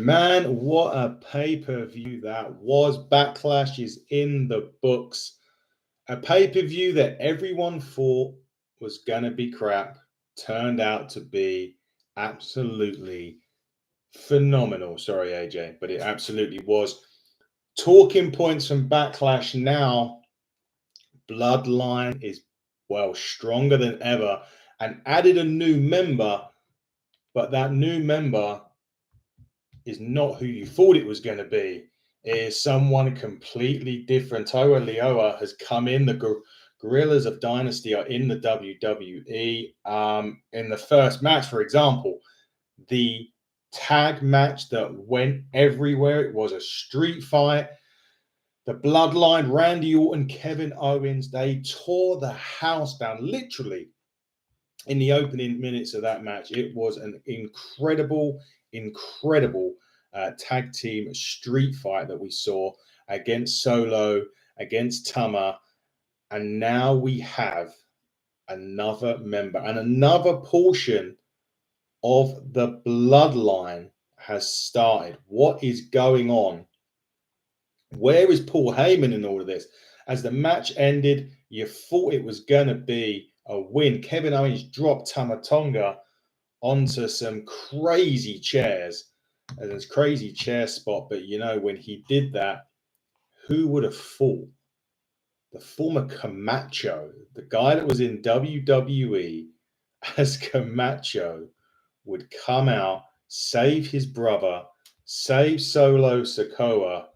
Man, what a pay-per-view that was. Backlash is in the books. A pay-per-view that everyone thought was going to be crap turned out to be absolutely phenomenal. Sorry, AJ, but it absolutely was. Talking points from Backlash now. Bloodline is, well, stronger than ever and added a new member, but that new member is not who you thought it was going to be. It is someone completely different. Toa Lioa has come in. The Gorillas of Dynasty are in the WWE. In the first match, for example, the tag match that went everywhere, it was a street fight. The Bloodline, Randy Orton, Kevin Owens, they tore the house down, literally, in the opening minutes of that match. It was an incredible tag team street fight that we saw against Solo, against Tama, and now we have another member and another portion of the Bloodline has started. What is going on? Where is Paul Heyman in all of this? As the match ended, you thought it was going to be a win. Kevin Owens dropped Tama Tonga onto some crazy chairs. And this crazy chair spot, but you know, when he did that, who would have thought the former Camacho, the guy that was in WWE as Camacho, would come out, save his brother, save Solo Sikoa,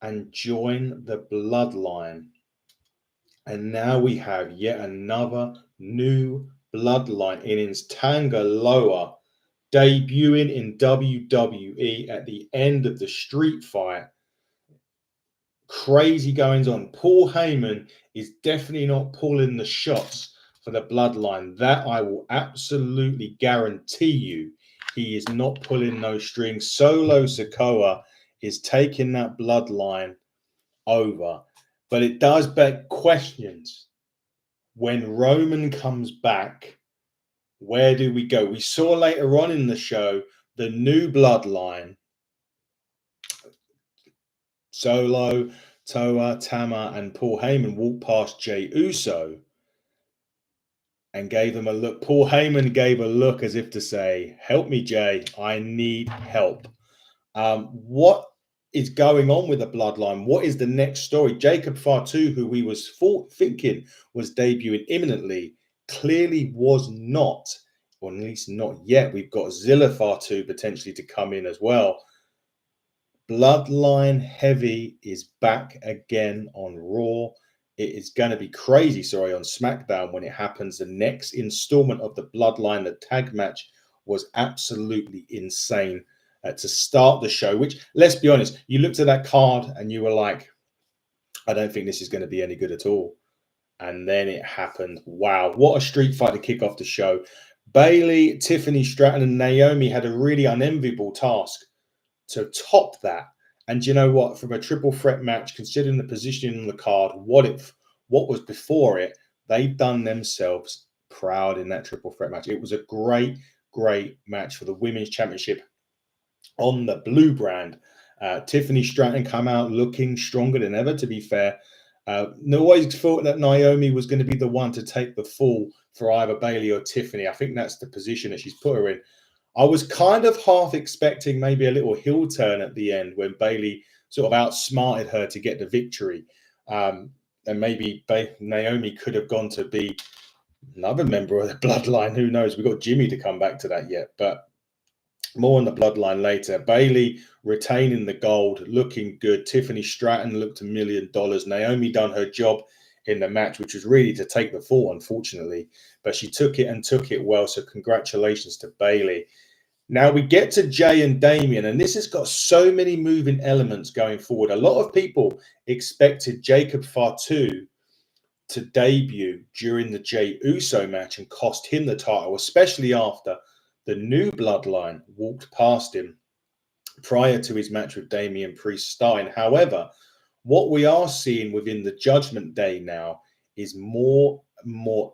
and join the Bloodline. And now we have yet another new Bloodline in Tanga Loa, debuting in WWE at the end of the street fight. Crazy goings on. Paul Heyman is definitely not pulling the shots for the Bloodline. That I will absolutely guarantee you. He is not pulling no strings. Solo Sikoa is taking that Bloodline over. But it does beg questions. When Roman comes back, where do we go? We saw later on in the show the new Bloodline. Solo, Toa, Tama, and Paul Heyman walked past Jey Uso and gave them a look. Paul Heyman gave a look as if to say, help me, Jey. I need help. What is going on with the Bloodline? What is the next story? Jacob Fatu, who we was thinking was debuting imminently, clearly was not, or at least not yet. We've got Zilla Fatu potentially to come in as well. Bloodline Heavy is back again on Raw. It is going to be crazy, on SmackDown when it happens. The next installment of the Bloodline, the tag match, was absolutely insane to start the show, which, let's be honest, you looked at that card and you were like, I don't think this is going to be any good at all. And then it happened. Wow, what a street fight to kick off the show. Bayley, Tiffany Stratton, and Naomi had a really unenviable task to top that. And you know what? From a triple threat match, considering the positioning on the card, what was before it, they've done themselves proud in that triple threat match. It was a great match for the Women's Championship on the blue brand. Tiffany Stratton come out looking stronger than ever, to be fair. Always thought that Naomi was going to be the one to take the fall for either Bayley or Tiffany. I think that's the position that she's put her in. I was kind of half expecting maybe a little heel turn at the end when Bayley sort of outsmarted her to get the victory. And maybe Naomi could have gone to be another member of the Bloodline. Who knows? We've got Jimmy to come back to that yet. But more on the Bloodline later. Bayley retaining the gold, looking good. Tiffany Stratton looked $1 million. Naomi done her job in the match, which was really to take the fall, unfortunately. But she took it and took it well. So congratulations to Bayley. Now we get to Jey and Damian, and this has got so many moving elements going forward. A lot of people expected Jacob Fatu to debut during the Jey Uso match and cost him the title, especially after the new Bloodline walked past him prior to his match with Damian Priest starting. However, what we are seeing within the Judgment Day now is more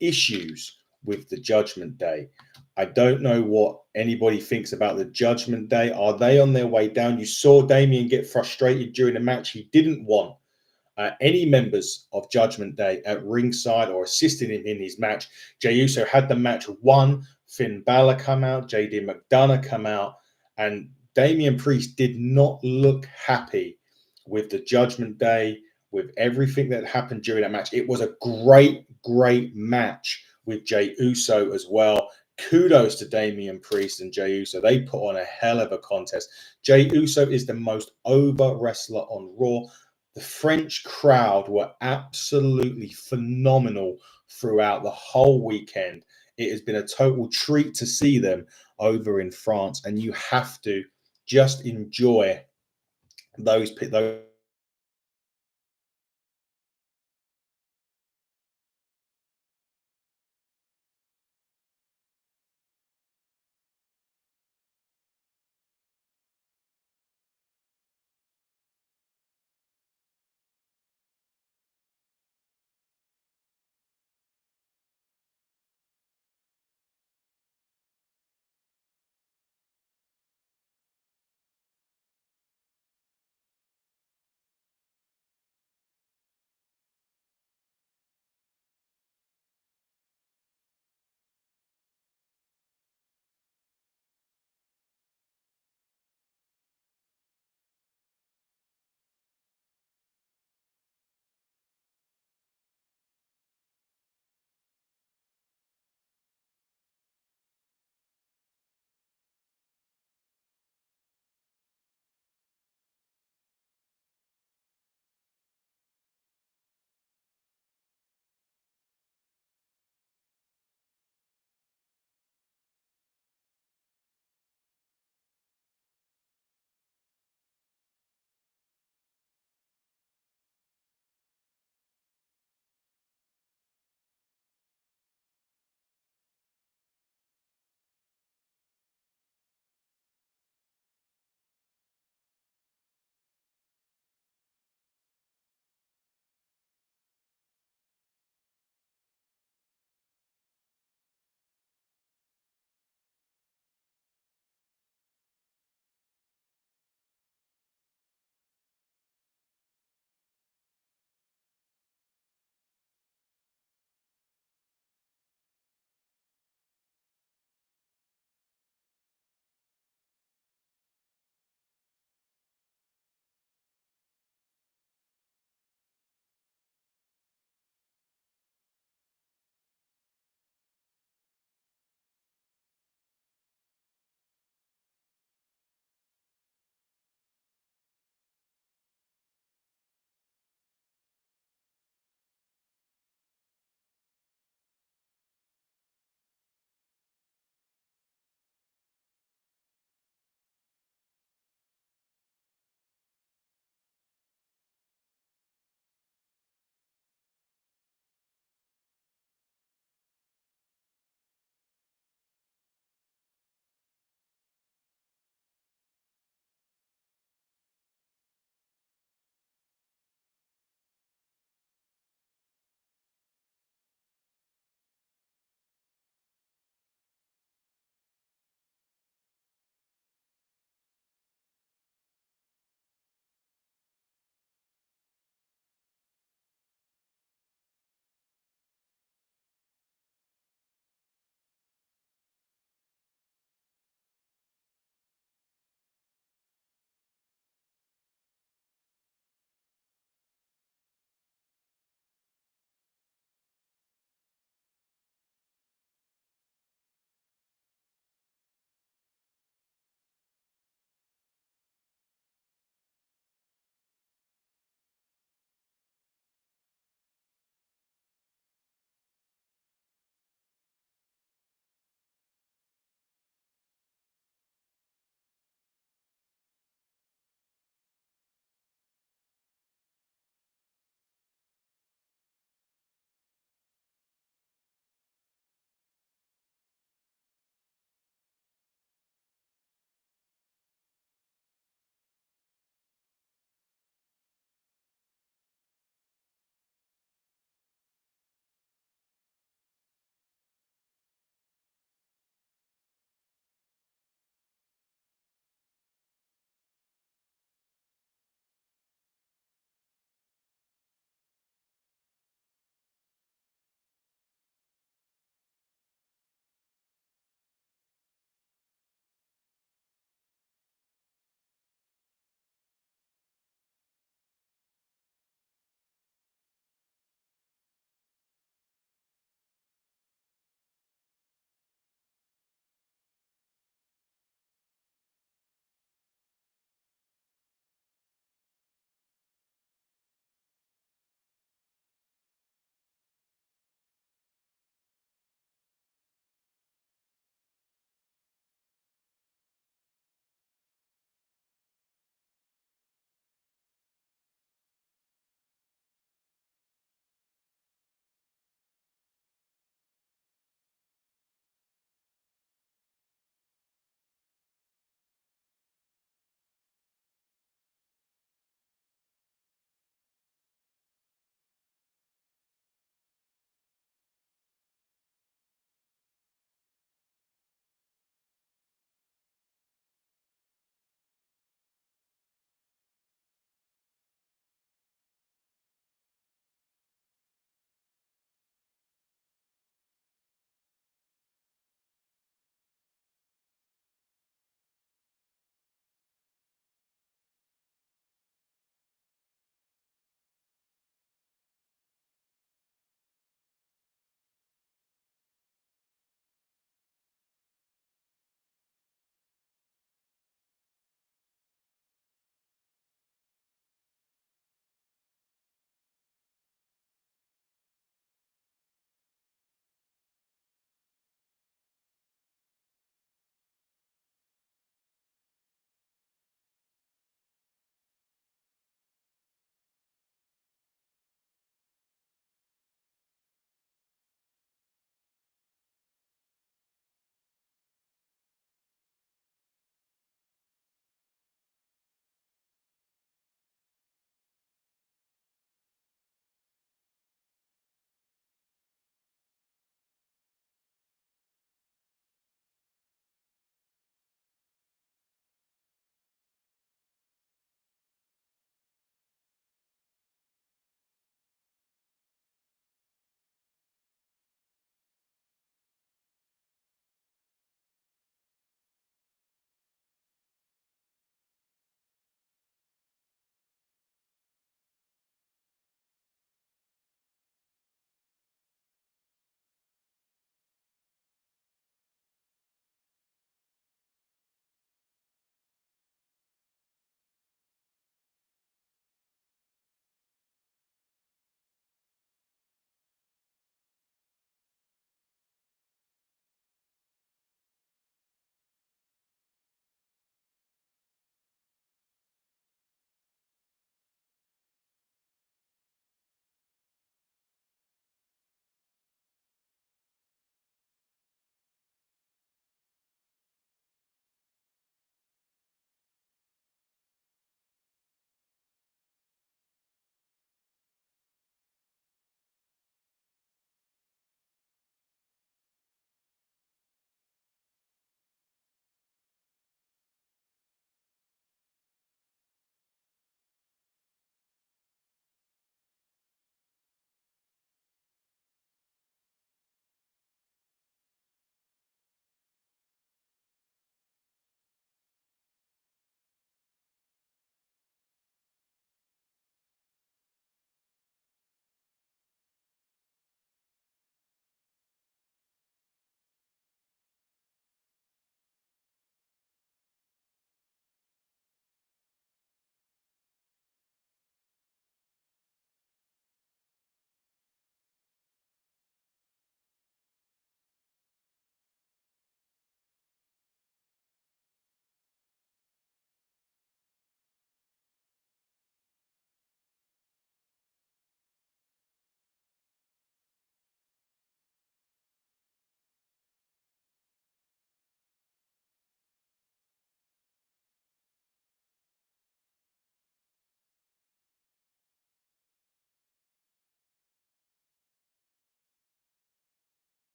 issues with the Judgment Day. I don't know what anybody thinks about the Judgment Day. Are they on their way down? You saw Damian get frustrated during the match. He didn't want any members of Judgment Day at ringside or assisting him in his match. Jey Uso had the match won. Finn Balor come out. JD McDonough come out. And Damian Priest did not look happy with the Judgment Day, with everything that happened during that match. It was a great, great match with Jey Uso as well. Kudos to Damian Priest and Jey Uso. They put on a hell of a contest. Jey Uso is the most over wrestler on Raw. The French crowd were absolutely phenomenal throughout the whole weekend. It has been a total treat to see them over in France, and you have to just enjoy those